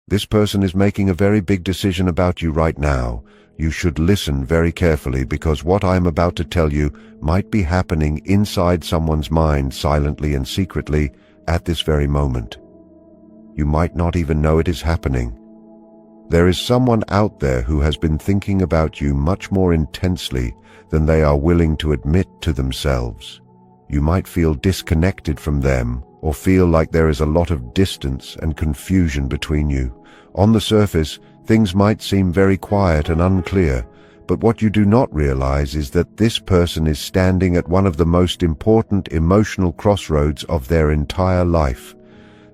This person is making a very big decision about you right now. You should listen very carefully because what I'm about to tell you might be happening inside someone's mind silently and secretly at this very moment. You might not even know it is happening. There is someone out there who has been thinking about you much more intensely than they are willing to admit to themselves. You might feel disconnected from them or feel like there is a lot of distance and confusion between you. On the surface, things might seem very quiet and unclear, but what you do not realize is that this person is standing at one of the most important emotional crossroads of their entire life.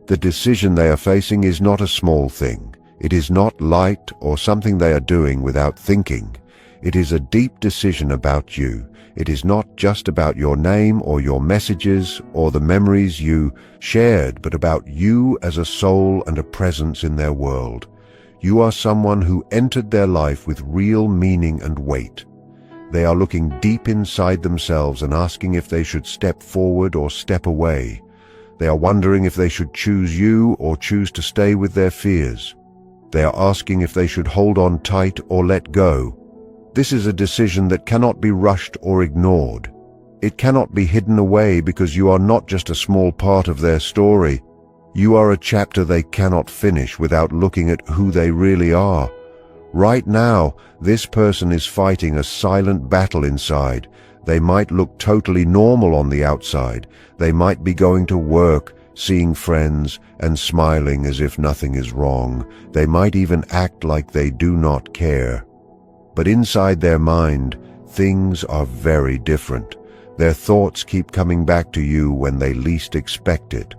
The decision they are facing is not a small thing. It is not light or something they are doing without thinking. It is a deep decision about you. It is not just about your name or your messages or the memories you shared, but about you as a soul and a presence in their world. You are someone who entered their life with real meaning and weight. They are looking deep inside themselves and asking if they should step forward or step away. They are wondering if they should choose you or choose to stay with their fears. They are asking if they should hold on tight or let go. This is a decision that cannot be rushed or ignored. It cannot be hidden away because you are not just a small part of their story. You are a chapter they cannot finish without looking at who they really are. Right now, this person is fighting a silent battle inside. They might look totally normal on the outside. They might be going to work, seeing friends, and smiling as if nothing is wrong. They might even act like they do not care. But inside their mind, things are very different. Their thoughts keep coming back to you when they least expect it.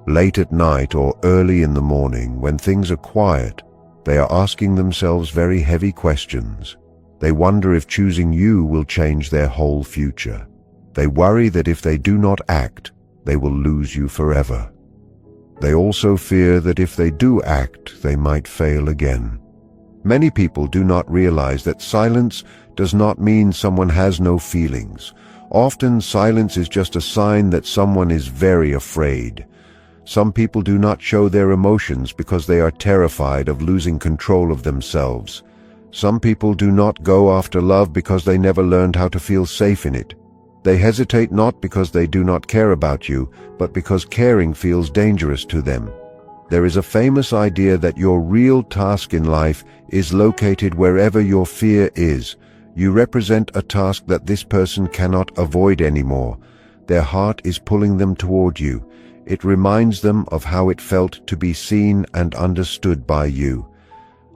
Late at night or early in the morning, when things are quiet, they are asking themselves very heavy questions. They wonder if choosing you will change their whole future. They worry that if they do not act, they will lose you forever. They also fear that if they do act, they might fail again. Many people do not realize that silence does not mean someone has no feelings. Often silence is just a sign that someone is very afraid. Some people do not show their emotions because they are terrified of losing control of themselves. Some people do not go after love because they never learned how to feel safe in it. They hesitate not because they do not care about you, but because caring feels dangerous to them. There is a famous idea that your real task in life is located wherever your fear is. You represent a task that this person cannot avoid anymore. Their heart is pulling them toward you. It reminds them of how it felt to be seen and understood by you.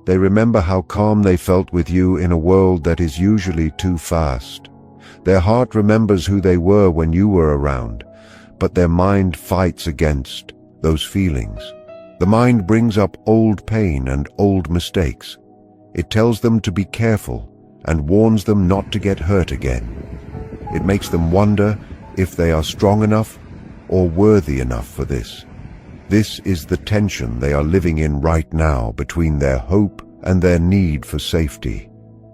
They remember how calm they felt with you in a world that is usually too fast. Their heart remembers who they were when you were around, but their mind fights against those feelings. The mind brings up old pain and old mistakes. It tells them to be careful and warns them not to get hurt again. It makes them wonder if they are strong enough or worthy enough for this. This is the tension they are living in right now between their hope and their need for safety.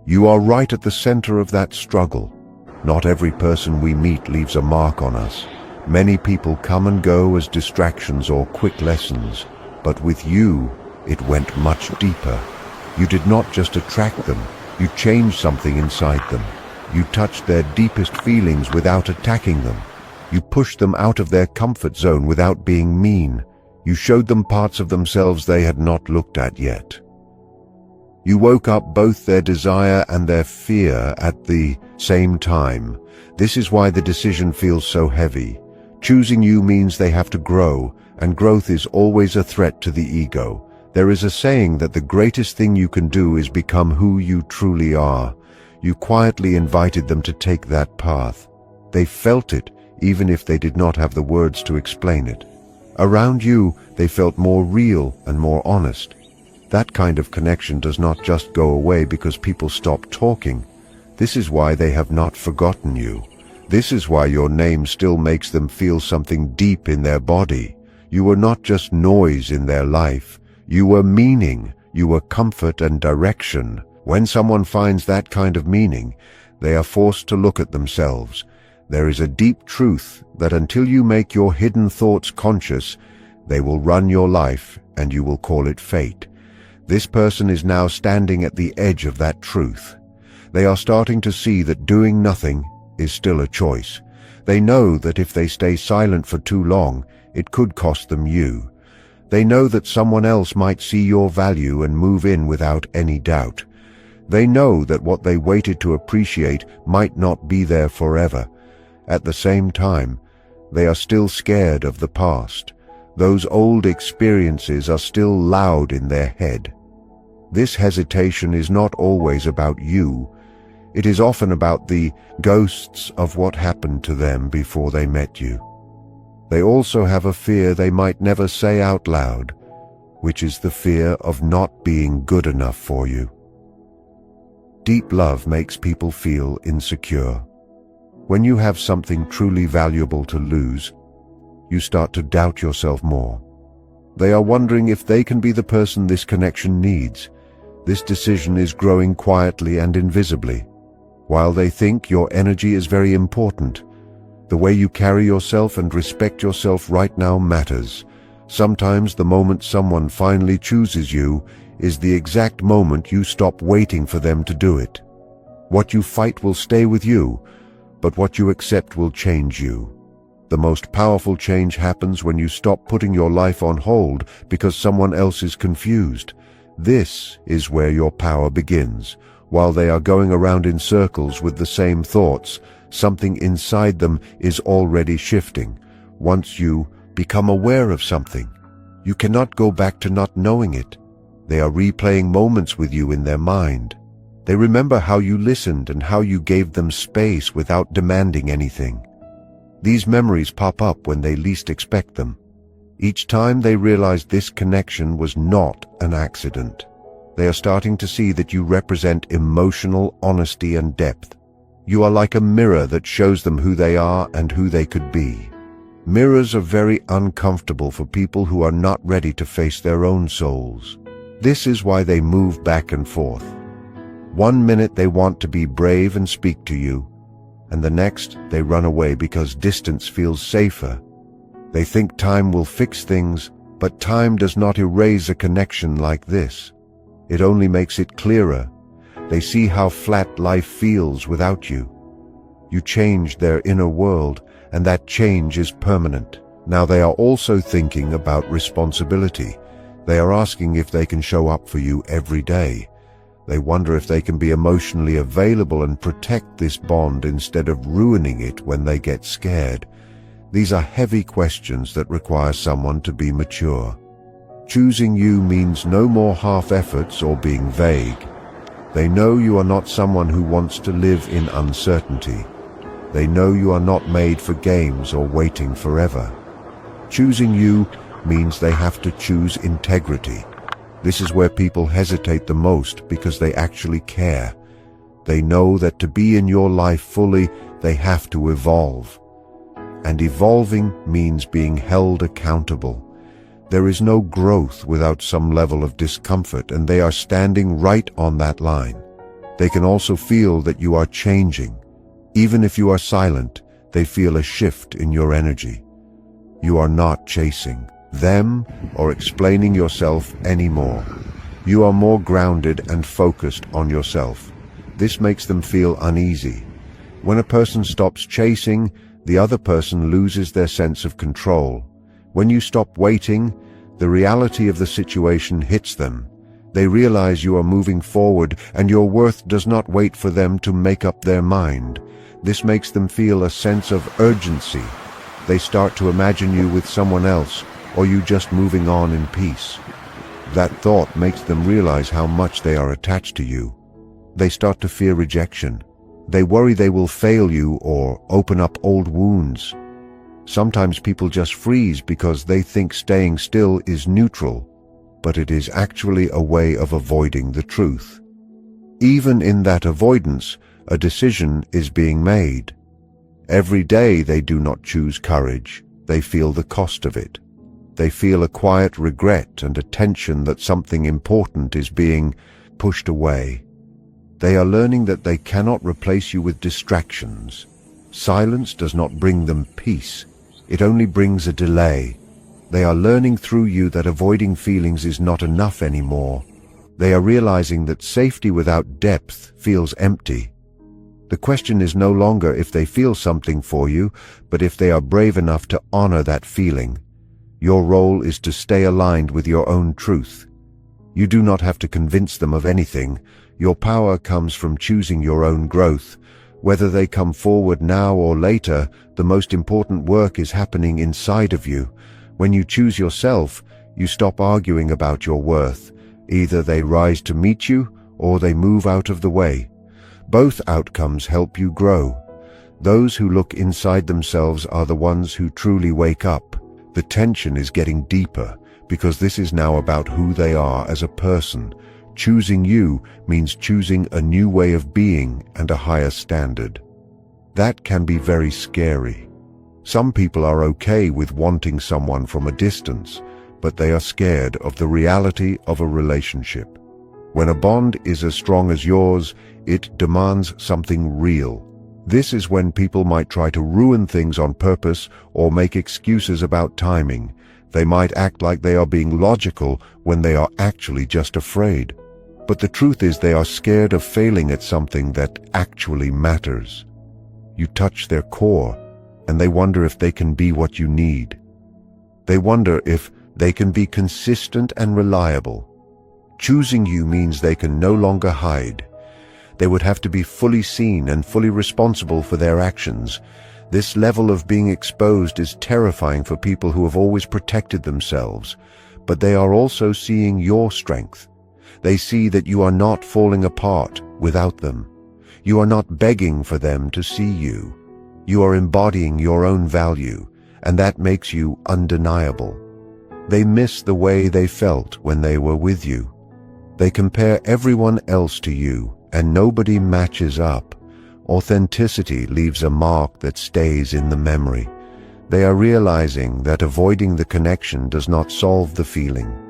You are right at the center of that struggle. Not every person we meet leaves a mark on us. Many people come and go as distractions or quick lessons. But with you, it went much deeper. You did not just attract them, you changed something inside them. You touched their deepest feelings without attacking them. You pushed them out of their comfort zone without being mean. You showed them parts of themselves they had not looked at yet. You woke up both their desire and their fear at the same time. This is why the decision feels so heavy. Choosing you means they have to grow, and growth is always a threat to the ego. There is a saying that the greatest thing you can do is become who you truly are. You quietly invited them to take that path. They felt it, even if they did not have the words to explain it. Around you, they felt more real and more honest. That kind of connection does not just go away because people stop talking. This is why they have not forgotten you. This is why your name still makes them feel something deep in their body. You were not just noise in their life. You were meaning. You were comfort and direction. When someone finds that kind of meaning, they are forced to look at themselves. There is a deep truth that until you make your hidden thoughts conscious, they will run your life and you will call it fate. This person is now standing at the edge of that truth. They are starting to see that doing nothing is still a choice. They know that if they stay silent for too long, it could cost them you. They know that someone else might see your value and move in without any doubt. They know that what they waited to appreciate might not be there forever. At the same time, they are still scared of the past. Those old experiences are still loud in their head. This hesitation is not always about you. It is often about the ghosts of what happened to them before they met you. They also have a fear they might never say out loud, which is the fear of not being good enough for you. Deep love makes people feel insecure. When you have something truly valuable to lose, you start to doubt yourself more. They are wondering if they can be the person this connection needs. This decision is growing quietly and invisibly. While they think your energy is very important, the way you carry yourself and respect yourself right now matters. Sometimes the moment someone finally chooses you is the exact moment you stop waiting for them to do it. What you fight will stay with you, but what you accept will change you. The most powerful change happens when you stop putting your life on hold because someone else is confused. This is where your power begins. While they are going around in circles with the same thoughts, something inside them is already shifting. Once you become aware of something, you cannot go back to not knowing it. They are replaying moments with you in their mind. They remember how you listened and how you gave them space without demanding anything. These memories pop up when they least expect them. Each time they realize this connection was not an accident. They are starting to see that you represent emotional honesty and depth. You are like a mirror that shows them who they are and who they could be. Mirrors are very uncomfortable for people who are not ready to face their own souls. This is why they move back and forth. One minute they want to be brave and speak to you, and the next they run away because distance feels safer. They think time will fix things, but time does not erase a connection like this. It only makes it clearer. They see how flat life feels without you. You changed their inner world, and that change is permanent. Now they are also thinking about responsibility. They are asking if they can show up for you every day. They wonder if they can be emotionally available and protect this bond instead of ruining it when they get scared. These are heavy questions that require someone to be mature. Choosing you means no more half efforts or being vague. They know you are not someone who wants to live in uncertainty. They know you are not made for games or waiting forever. Choosing you means they have to choose integrity. This is where people hesitate the most because they actually care. They know that to be in your life fully, they have to evolve. And evolving means being held accountable. There is no growth without some level of discomfort, and they are standing right on that line. They can also feel that you are changing. Even if you are silent, they feel a shift in your energy. You are not chasing them or explaining yourself anymore. You are more grounded and focused on yourself. This makes them feel uneasy. When a person stops chasing, the other person loses their sense of control. When you stop waiting, the reality of the situation hits them. They realize you are moving forward, and your worth does not wait for them to make up their mind. This makes them feel a sense of urgency. They start to imagine you with someone else, or you just moving on in peace. That thought makes them realize how much they are attached to you. They start to fear rejection. They worry they will fail you or open up old wounds. Sometimes people just freeze because they think staying still is neutral, but it is actually a way of avoiding the truth. Even in that avoidance, a decision is being made. Every day they do not choose courage. They feel the cost of it. They feel a quiet regret and a tension that something important is being pushed away. They are learning that they cannot replace you with distractions. Silence does not bring them peace. It only brings a delay. They are learning through you that avoiding feelings is not enough anymore. They are realizing that safety without depth feels empty. The question is no longer if they feel something for you, but if they are brave enough to honor that feeling. Your role is to stay aligned with your own truth. You do not have to convince them of anything. Your power comes from choosing your own growth. Whether they come forward now or later, the most important work is happening inside of you. When you choose yourself, you stop arguing about your worth. Either they rise to meet you, or they move out of the way. Both outcomes help you grow. Those who look inside themselves are the ones who truly wake up. The tension is getting deeper, because this is now about who they are as a person. Choosing you means choosing a new way of being and a higher standard. That can be very scary. Some people are okay with wanting someone from a distance, but they are scared of the reality of a relationship. When a bond is as strong as yours, it demands something real. This is when people might try to ruin things on purpose or make excuses about timing. They might act like they are being logical when they are actually just afraid. But the truth is they are scared of failing at something that actually matters. You touch their core, and they wonder if they can be what you need. They wonder if they can be consistent and reliable. Choosing you means they can no longer hide. They would have to be fully seen and fully responsible for their actions. This level of being exposed is terrifying for people who have always protected themselves, but they are also seeing your strength. They see that you are not falling apart without them. You are not begging for them to see you. You are embodying your own value, and that makes you undeniable. They miss the way they felt when they were with you. They compare everyone else to you, and nobody matches up. Authenticity leaves a mark that stays in the memory. They are realizing that avoiding the connection does not solve the feeling.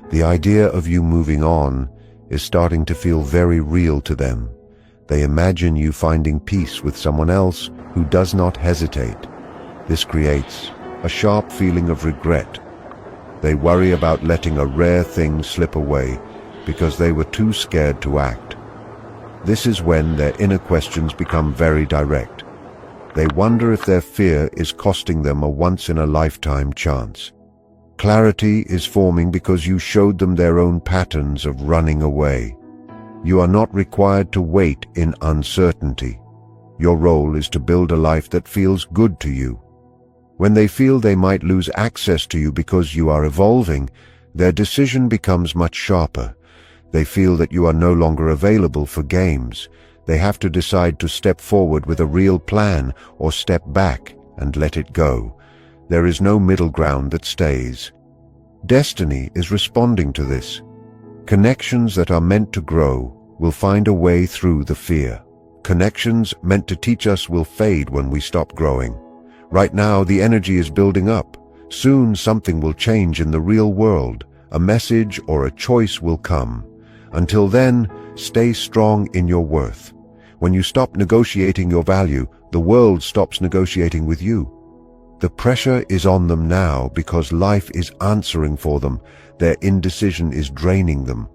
The idea of you moving on is starting to feel very real to them. They imagine you finding peace with someone else who does not hesitate. This creates a sharp feeling of regret. They worry about letting a rare thing slip away because they were too scared to act. This is when their inner questions become very direct. They wonder if their fear is costing them a once-in-a-lifetime chance. Clarity is forming because you showed them their own patterns of running away. You are not required to wait in uncertainty. Your role is to build a life that feels good to you. When they feel they might lose access to you because you are evolving, their decision becomes much sharper. They feel that you are no longer available for games. They have to decide to step forward with a real plan or step back and let it go. There is no middle ground that stays. Destiny is responding to this. Connections that are meant to grow will find a way through the fear. Connections meant to teach us will fade when we stop growing. Right now, the energy is building up. Soon, something will change in the real world. A message or a choice will come. Until then, stay strong in your worth. When you stop negotiating your value, the world stops negotiating with you. The pressure is on them now because life is answering for them. Their indecision is draining them.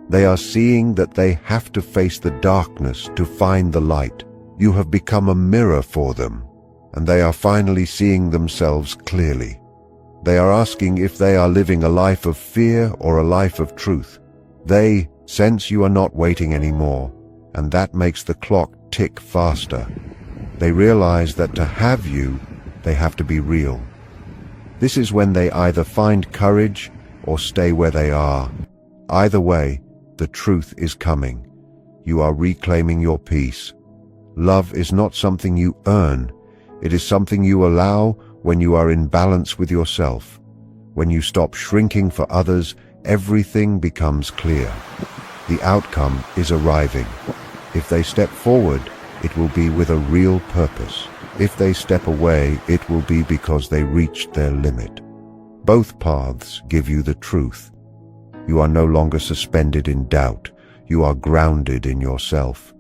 They are seeing that they have to face the darkness to find the light. You have become a mirror for them, and they are finally seeing themselves clearly. They are asking if they are living a life of fear or a life of truth. They sense you are not waiting anymore, and that makes the clock tick faster. They realize that to have you, they have to be real. This is when they either find courage or stay where they are. Either way, the truth is coming. You are reclaiming your peace. Love is not something you earn. It is something you allow when you are in balance with yourself. When you stop shrinking for others, everything becomes clear. The outcome is arriving. If they step forward, it will be with a real purpose. If they step away, it will be because they reached their limit. Both paths give you the truth. You are no longer suspended in doubt. You are grounded in yourself.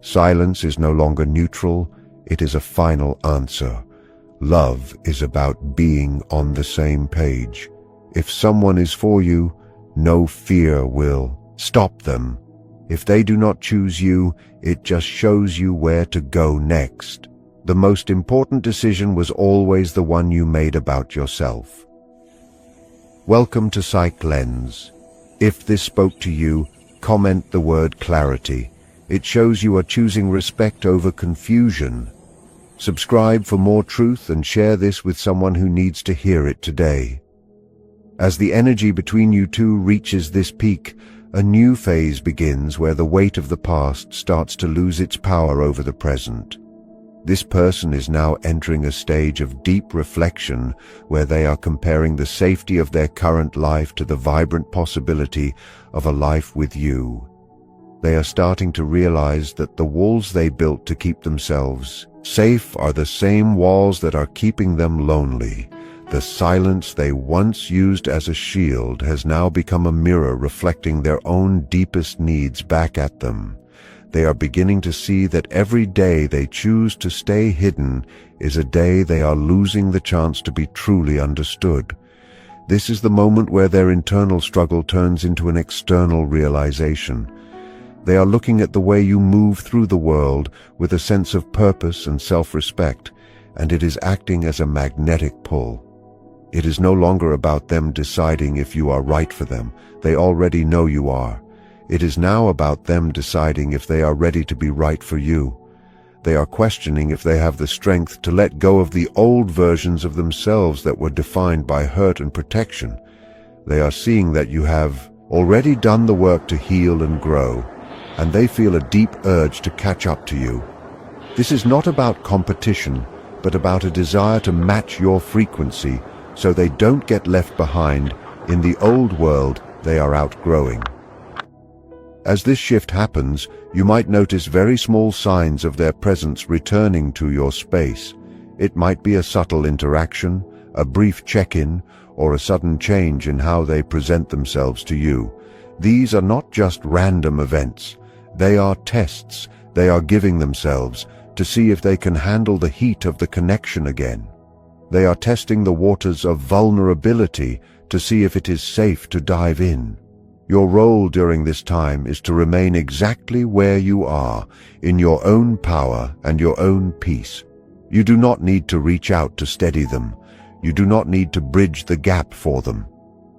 Silence is no longer neutral. It is a final answer. Love is about being on the same page. If someone is for you, no fear will Stop them. If they do not choose you, it just shows you where to go next. The most important decision was always the one you made about yourself. Welcome to Psych Lens. If this spoke to you, comment the word clarity. It shows you are choosing respect over confusion. Subscribe for more truth and share this with someone who needs to hear it today. As the energy between you two reaches this peak, a new phase begins where the weight of the past starts to lose its power over the present. This person is now entering a stage of deep reflection where they are comparing the safety of their current life to the vibrant possibility of a life with you. They are starting to realize that the walls they built to keep themselves safe are the same walls that are keeping them lonely. The silence they once used as a shield has now become a mirror reflecting their own deepest needs back at them. They are beginning to see that every day they choose to stay hidden is a day they are losing the chance to be truly understood. This is the moment where their internal struggle turns into an external realization. They are looking at the way you move through the world with a sense of purpose and self-respect, and it is acting as a magnetic pull. It is no longer about them deciding if you are right for them. They already know you are. It is now about them deciding if they are ready to be right for you. They are questioning if they have the strength to let go of the old versions of themselves that were defined by hurt and protection. They are seeing that you have already done the work to heal and grow, and they feel a deep urge to catch up to you. This is not about competition, but about a desire to match your frequency so they don't get left behind in the old world they are outgrowing. As this shift happens, you might notice very small signs of their presence returning to your space. It might be a subtle interaction, a brief check-in, or a sudden change in how they present themselves to you. These are not just random events. They are tests they are giving themselves to see if they can handle the heat of the connection again. They are testing the waters of vulnerability to see if it is safe to dive in. Your role during this time is to remain exactly where you are, in your own power and your own peace. You do not need to reach out to steady them. You do not need to bridge the gap for them.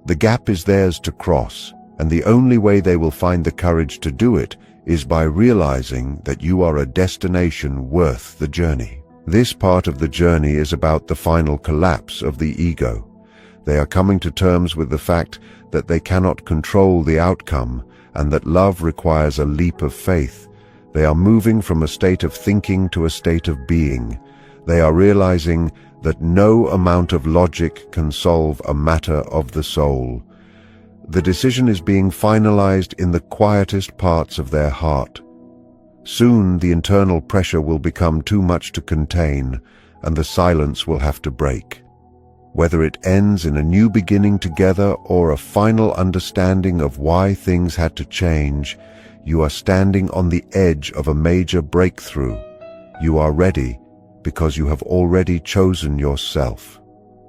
The gap is theirs to cross, and the only way they will find the courage to do it is by realizing that you are a destination worth the journey. This part of the journey is about the final collapse of the ego. They are coming to terms with the fact that they cannot control the outcome and that love requires a leap of faith. They are moving from a state of thinking to a state of being. They are realizing that no amount of logic can solve a matter of the soul. The decision is being finalized in the quietest parts of their heart. Soon the internal pressure will become too much to contain, and the silence will have to break. Whether it ends in a new beginning together or a final understanding of why things had to change, you are standing on the edge of a major breakthrough. You are ready because you have already chosen yourself.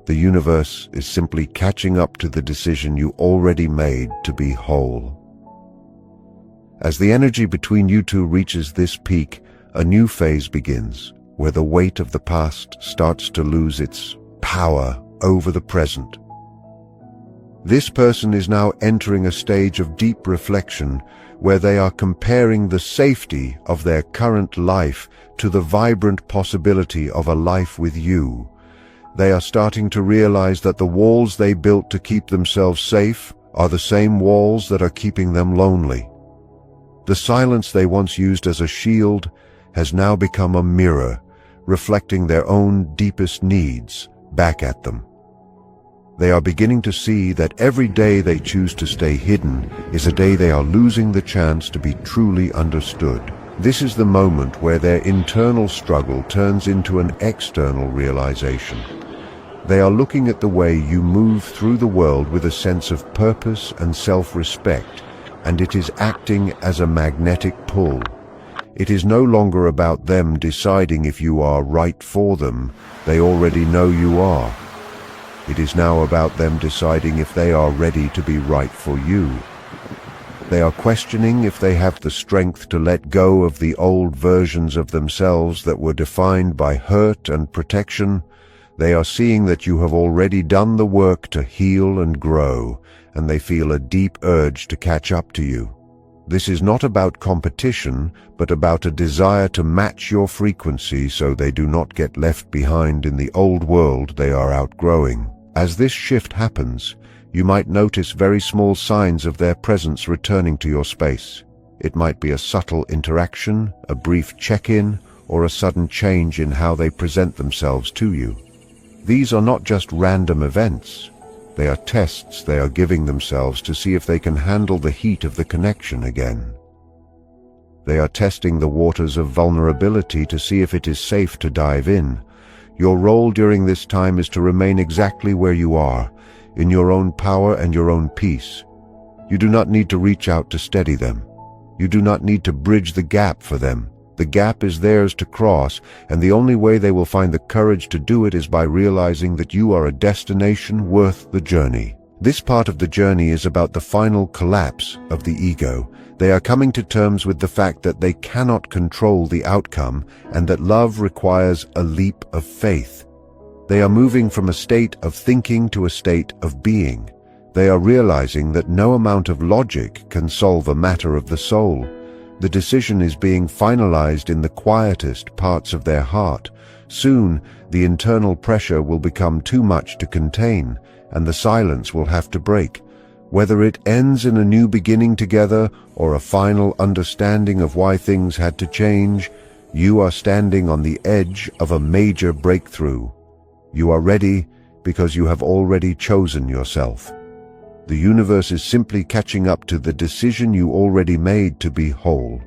The universe is simply catching up to the decision you already made to be whole. As the energy between you two reaches this peak, a new phase begins, where the weight of the past starts to lose its power over the present. This person is now entering a stage of deep reflection where they are comparing the safety of their current life to the vibrant possibility of a life with you. They are starting to realize that the walls they built to keep themselves safe are the same walls that are keeping them lonely. The silence they once used as a shield has now become a mirror, reflecting their own deepest needs back at them. They are beginning to see that every day they choose to stay hidden is a day they are losing the chance to be truly understood. This is the moment where their internal struggle turns into an external realization. They are looking at the way you move through the world with a sense of purpose and self-respect, and it is acting as a magnetic pull. It is no longer about them deciding if you are right for them. They already know you are. It is now about them deciding if they are ready to be right for you. They are questioning if they have the strength to let go of the old versions of themselves that were defined by hurt and protection. They are seeing that you have already done the work to heal and grow, and they feel a deep urge to catch up to you. This is not about competition, but about a desire to match your frequency so they do not get left behind in the old world they are outgrowing. As this shift happens, you might notice very small signs of their presence returning to your space. It might be a subtle interaction, a brief check-in, or a sudden change in how they present themselves to you. These are not just random events. They are tests they are giving themselves to see if they can handle the heat of the connection again. They are testing the waters of vulnerability to see if it is safe to dive in. Your role during this time is to remain exactly where you are, in your own power and your own peace. You do not need to reach out to steady them. You do not need to bridge the gap for them. The gap is theirs to cross, and the only way they will find the courage to do it is by realizing that you are a destination worth the journey. This part of the journey is about the final collapse of the ego. They are coming to terms with the fact that they cannot control the outcome and that love requires a leap of faith. They are moving from a state of thinking to a state of being. They are realizing that no amount of logic can solve a matter of the soul. The decision is being finalized in the quietest parts of their heart. Soon, the internal pressure will become too much to contain, and the silence will have to break. Whether it ends in a new beginning together or a final understanding of why things had to change, you are standing on the edge of a major breakthrough. You are ready because you have already chosen yourself. The universe is simply catching up to the decision you already made to be whole.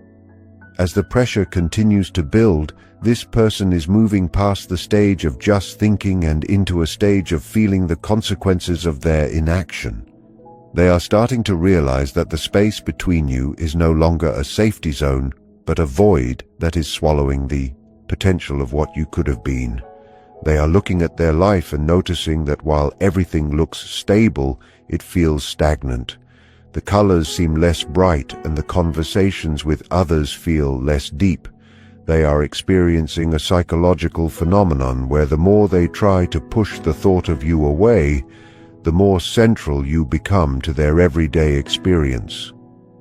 As the pressure continues to build, this person is moving past the stage of just thinking and into a stage of feeling the consequences of their inaction. They are starting to realize that the space between you is no longer a safety zone, but a void that is swallowing the potential of what you could have been. They are looking at their life and noticing that while everything looks stable, it feels stagnant. The colors seem less bright and the conversations with others feel less deep. They are experiencing a psychological phenomenon where the more they try to push the thought of you away, the more central you become to their everyday experience.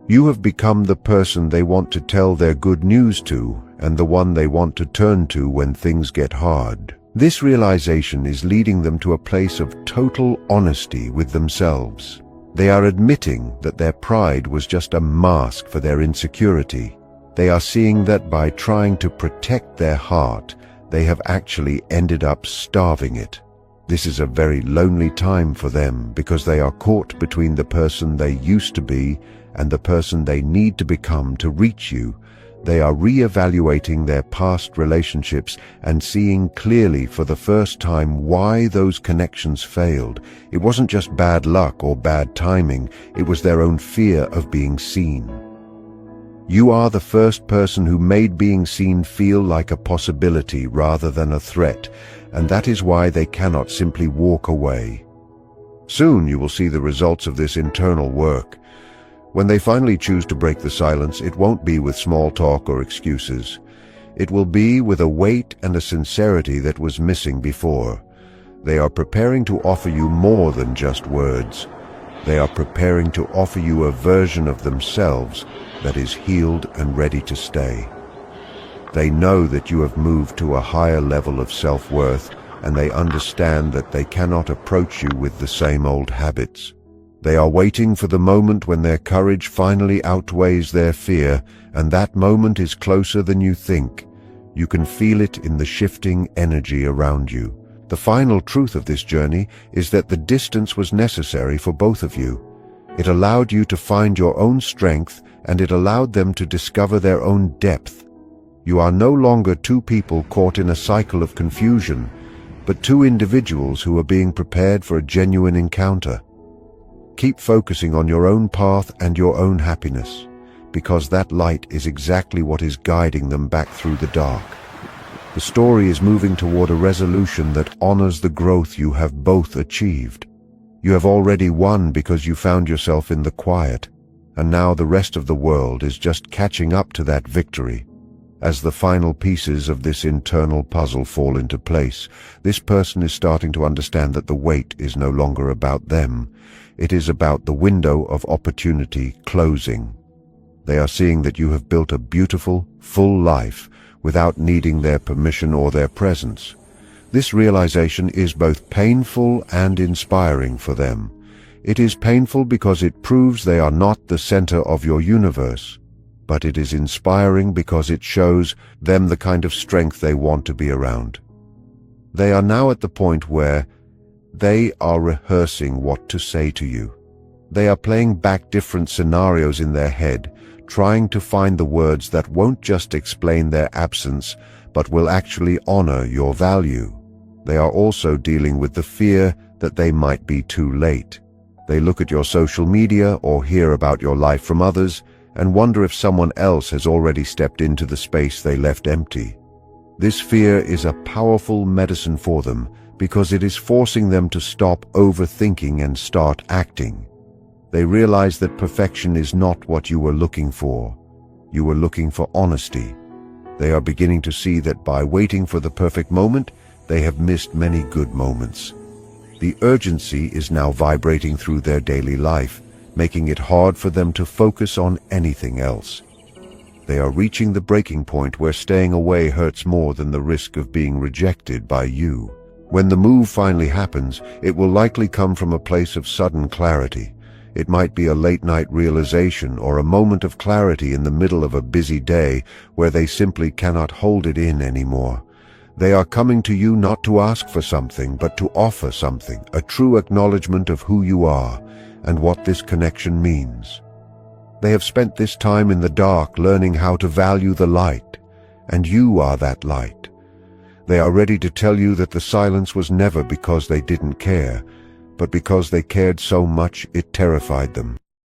You have become the person they want to tell their good news to and the one they want to turn to when things get hard. This realization is leading them to a place of total honesty with themselves. They are admitting that their pride was just a mask for their insecurity. They are seeing that by trying to protect their heart, they have actually ended up starving it. This is a very lonely time for them because they are caught between the person they used to be and the person they need to become to reach you. They are re-evaluating their past relationships and seeing clearly for the first time why those connections failed. It wasn't just bad luck or bad timing, it was their own fear of being seen. You are the first person who made being seen feel like a possibility rather than a threat, and that is why they cannot simply walk away. Soon you will see the results of this internal work. When they finally choose to break the silence, it won't be with small talk or excuses. It will be with a weight and a sincerity that was missing before. They are preparing to offer you more than just words. They are preparing to offer you a version of themselves that is healed and ready to stay. They know that you have moved to a higher level of self-worth, and they understand that they cannot approach you with the same old habits. They are waiting for the moment when their courage finally outweighs their fear, and that moment is closer than you think. You can feel it in the shifting energy around you. The final truth of this journey is that the distance was necessary for both of you. It allowed you to find your own strength, and it allowed them to discover their own depth. You are no longer two people caught in a cycle of confusion, but two individuals who are being prepared for a genuine encounter. Keep focusing on your own path and your own happiness, because that light is exactly what is guiding them back through the dark. The story is moving toward a resolution that honors the growth you have both achieved. You have already won because you found yourself in the quiet, and now the rest of the world is just catching up to that victory. As the final pieces of this internal puzzle fall into place, this person is starting to understand that the wait is no longer about them. It is about the window of opportunity closing. They are seeing that you have built a beautiful, full life without needing their permission or their presence. This realization is both painful and inspiring for them. It is painful because it proves they are not the center of your universe, but it is inspiring because it shows them the kind of strength they want to be around. They are now at the point where they are rehearsing what to say to you. They are playing back different scenarios in their head, trying to find the words that won't just explain their absence, but will actually honor your value. They are also dealing with the fear that they might be too late. They look at your social media or hear about your life from others and wonder if someone else has already stepped into the space they left empty. This fear is a powerful medicine for them because it is forcing them to stop overthinking and start acting. They realize that perfection is not what you were looking for. You were looking for honesty. They are beginning to see that by waiting for the perfect moment, they have missed many good moments. The urgency is now vibrating through their daily life, making it hard for them to focus on anything else. They are reaching the breaking point where staying away hurts more than the risk of being rejected by you. When the move finally happens, it will likely come from a place of sudden clarity. It might be a late-night realization or a moment of clarity in the middle of a busy day where they simply cannot hold it in anymore. They are coming to you not to ask for something, but to offer something, a true acknowledgement of who you are and what this connection means. They have spent this time in the dark learning how to value the light, and you are that light. They are ready to tell you that the silence was never because they didn't care, but because they cared so much it terrified them.